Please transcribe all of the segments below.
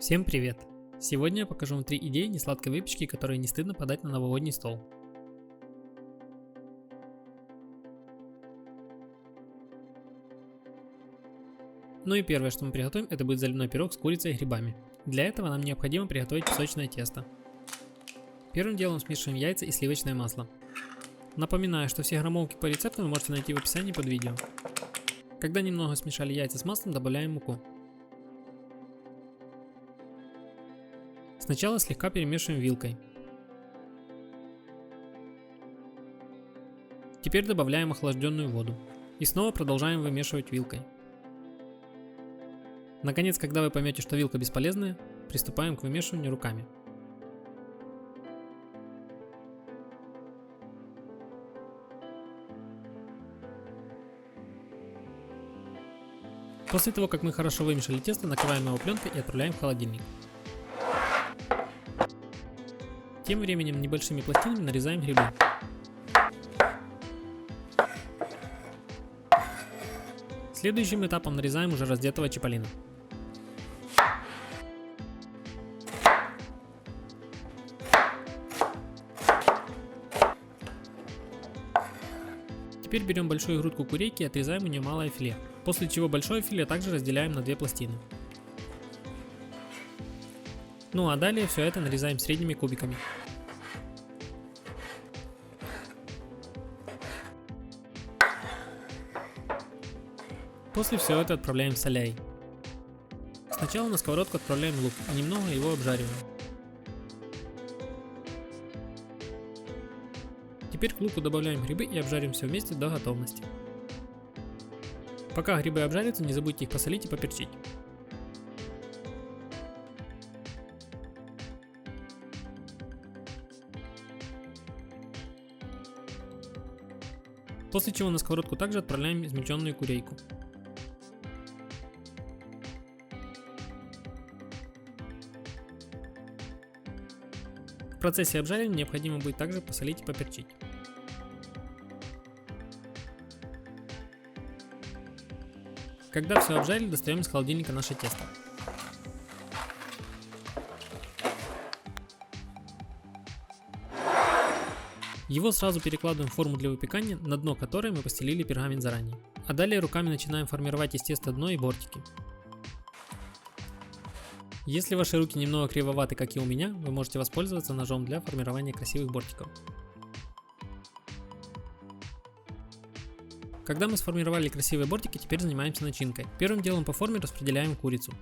Всем привет! Сегодня я покажу вам 3 идеи несладкой выпечки, которые не стыдно подать на новогодний стол. Ну и первое, что мы приготовим, это будет заливной пирог с курицей и грибами. Для этого нам необходимо приготовить песочное тесто. Первым делом смешиваем яйца и сливочное масло. Напоминаю, что все граммовки по рецепту вы можете найти в описании под видео. Когда немного смешали яйца с маслом, добавляем муку. Сначала слегка перемешиваем вилкой. Теперь добавляем охлажденную воду. И снова продолжаем вымешивать вилкой. Наконец, когда вы поймете, что вилка бесполезная, приступаем к вымешиванию руками. После того, как мы хорошо вымешали тесто, накрываем его пленкой и отправляем в холодильник. Тем временем небольшими пластинами нарезаем грибы. Следующим этапом нарезаем уже раздетого чиполлино. Теперь берем большую грудку курейки и отрезаем у нее малое филе, после чего большое филе также разделяем на 2 пластины. Ну а далее все это нарезаем средними кубиками. После все это отправляем в соляй. Сначала на сковородку отправляем лук и немного его обжариваем. Теперь к луку добавляем грибы и обжарим все вместе до готовности. Пока грибы обжарятся, не забудьте их посолить и поперчить. После чего на сковородку также отправляем измельченную курейку. В процессе обжаривания необходимо будет также посолить и поперчить. Когда все обжарили, достаем из холодильника наше тесто. Его сразу перекладываем в форму для выпекания, на дно которой мы постелили пергамент заранее. А далее руками начинаем формировать из теста дно и бортики. Если ваши руки немного кривоваты, как и у меня, вы можете воспользоваться ножом для формирования красивых бортиков. Когда мы сформировали красивые бортики, теперь занимаемся начинкой. Первым делом по форме распределяем курицу,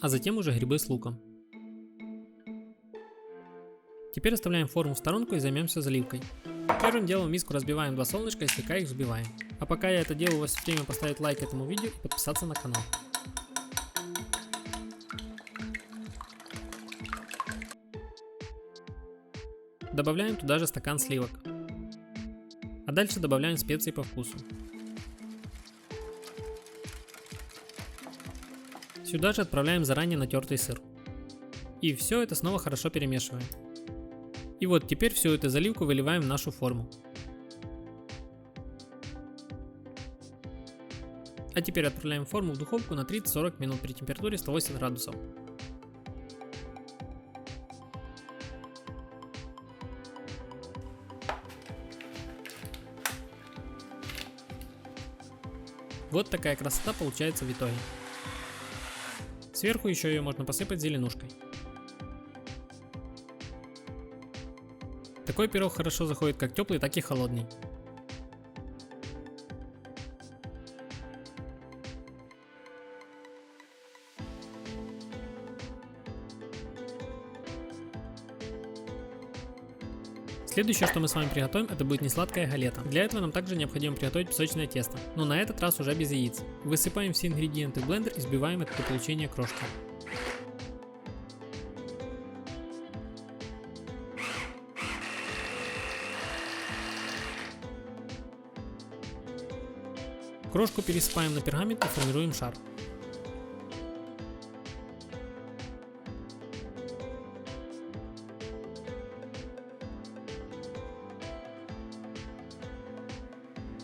а затем уже грибы с луком. Теперь оставляем форму в сторонку и займемся заливкой. Первым делом в миску разбиваем 2 солнышка и слегка их взбиваем. А пока я это делаю, у вас время поставить лайк этому видео и подписаться на канал. Добавляем туда же стакан сливок. А дальше добавляем специи по вкусу. Сюда же отправляем заранее натертый сыр. И все это снова хорошо перемешиваем. И вот теперь всю эту заливку выливаем в нашу форму. А теперь отправляем форму в духовку на 30-40 минут при температуре 180 градусов. Вот такая красота получается в итоге. Сверху еще ее можно посыпать зеленушкой. Такой пирог хорошо заходит как теплый, так и холодный. Следующее, что мы с вами приготовим, это будет несладкая галета. Для этого нам также необходимо приготовить песочное тесто, но на этот раз уже без яиц. Высыпаем все ингредиенты в блендер и взбиваем это до получения крошки. Крошку пересыпаем на пергамент и формируем шар.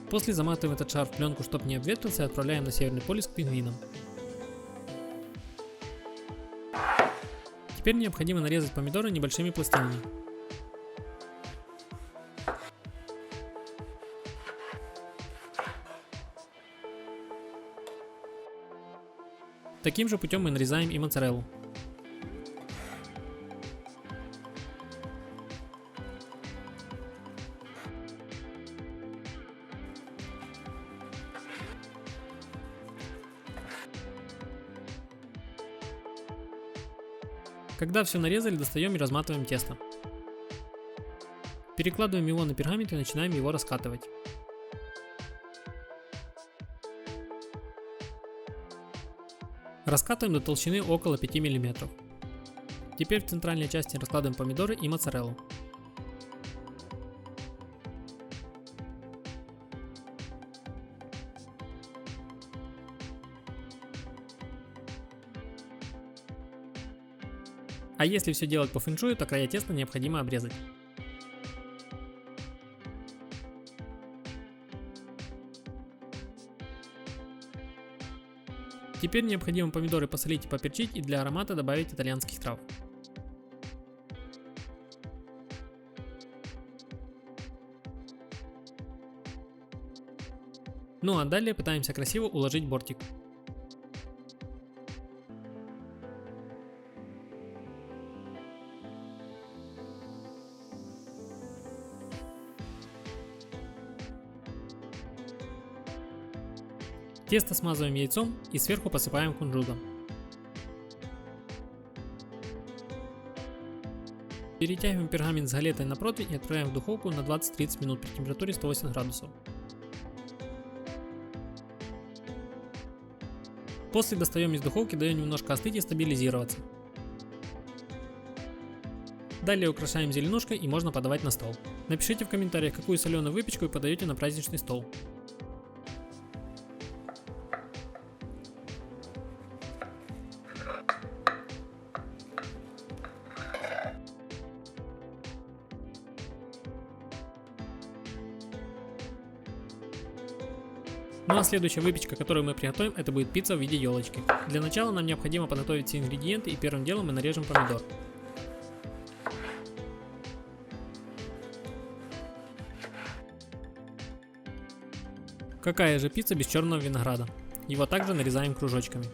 После заматываем этот шар в пленку, чтобы не обветрился, и отправляем на Северный полюс к пингвинам. Теперь необходимо нарезать помидоры небольшими пластинами. Таким же путем мы нарезаем и моцареллу. Когда все нарезали, достаем и разматываем тесто. Перекладываем его на пергамент и начинаем его раскатывать. Раскатываем до толщины около 5 мм. Теперь в центральной части раскладываем помидоры и моцареллу. А если все делать по фэншую, то края теста необходимо обрезать. Теперь необходимо помидоры посолить и поперчить и для аромата добавить итальянских трав. Ну а далее пытаемся красиво уложить бортик. Тесто смазываем яйцом и сверху посыпаем кунжутом. Перетягиваем пергамент с галетой на противень и отправляем в духовку на 20-30 минут при температуре 180 градусов. После достаем из духовки, даем немножко остыть и стабилизироваться. Далее украшаем зеленушкой и можно подавать на стол. Напишите в комментариях, какую соленую выпечку вы подаете на праздничный стол. Ну а следующая выпечка, которую мы приготовим, это будет пицца в виде елочки. Для начала нам необходимо подготовить все ингредиенты и первым делом мы нарежем помидор. Какая же пицца без черного винограда? Его также нарезаем кружочками.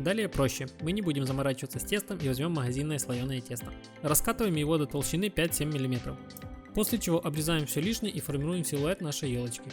Далее проще, мы не будем заморачиваться с тестом и возьмем магазинное слоеное тесто. Раскатываем его до толщины 5-7 мм. После чего обрезаем все лишнее и формируем силуэт нашей елочки.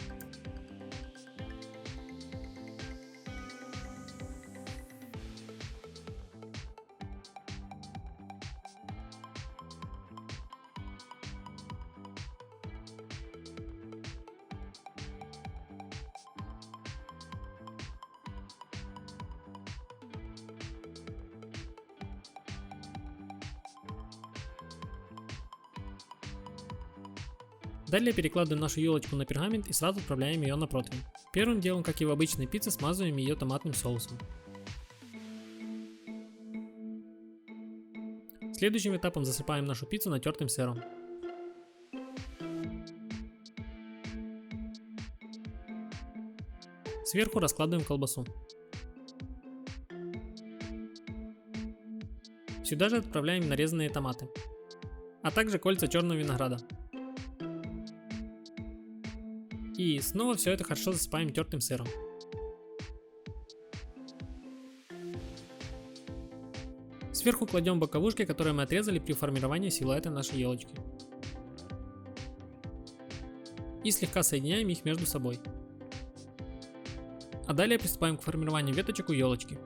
Далее перекладываем нашу елочку на пергамент и сразу отправляем ее на противень. Первым делом, как и в обычной пицце, смазываем ее томатным соусом. Следующим этапом засыпаем нашу пиццу натертым сыром. Сверху раскладываем колбасу. Сюда же отправляем нарезанные томаты, а также кольца черного винограда. И снова все это хорошо засыпаем тертым сыром. Сверху кладем боковушки, которые мы отрезали при формировании силуэта нашей елочки. И слегка соединяем их между собой. А далее приступаем к формированию веточек у елочки.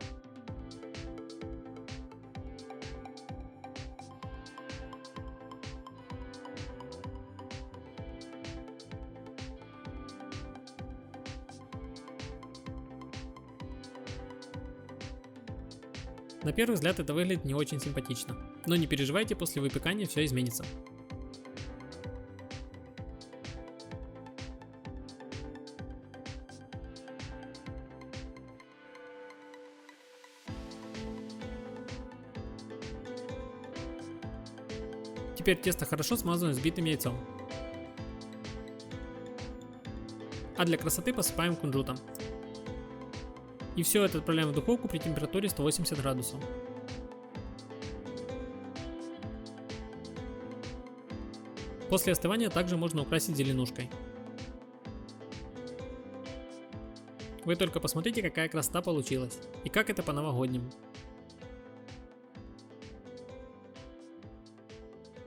На первый взгляд это выглядит не очень симпатично, но не переживайте, после выпекания все изменится. Теперь тесто хорошо смазываем взбитым яйцом. А для красоты посыпаем кунжутом. И все это отправляем в духовку при температуре 180 градусов. После остывания также можно украсить зеленушкой. Вы только посмотрите, какая красота получилась. И как это по-новогоднему.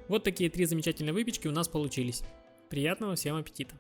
Вот такие 3 замечательные выпечки у нас получились. Приятного всем аппетита!